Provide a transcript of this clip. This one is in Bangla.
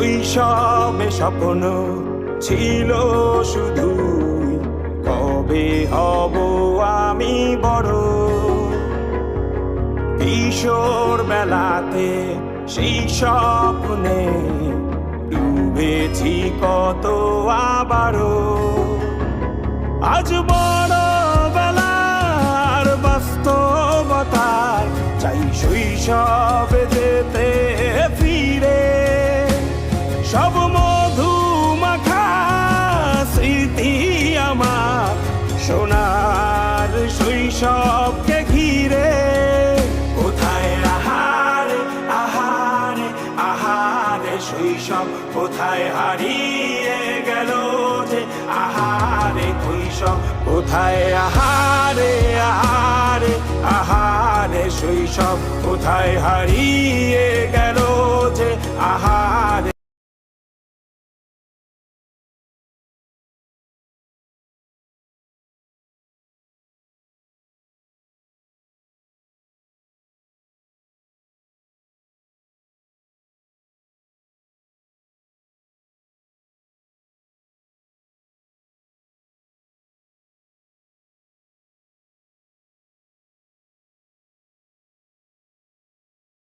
শৈশবে স্বপ্ন ছিল শুধুই কবে হব আমি বড়। কিশোর বেলাতে সেই স্বপ্নে ডুবেছি কত আবারও। আজ বড় বেলার বাস্তবতায় চাই শৈশবে যেতে ফিরে। সব মধু মাখা স্মৃতি আমার সোনার শৈশবকে ঘিরে। কোথায় আহারে আহারে আহারে শৈশব কোথায় হারিয়ে গেল যে আহারে শৈশব। কোথায় আহারে আহারে আহারে শৈশব কোথায় হারিয়ে গেল যে আহারে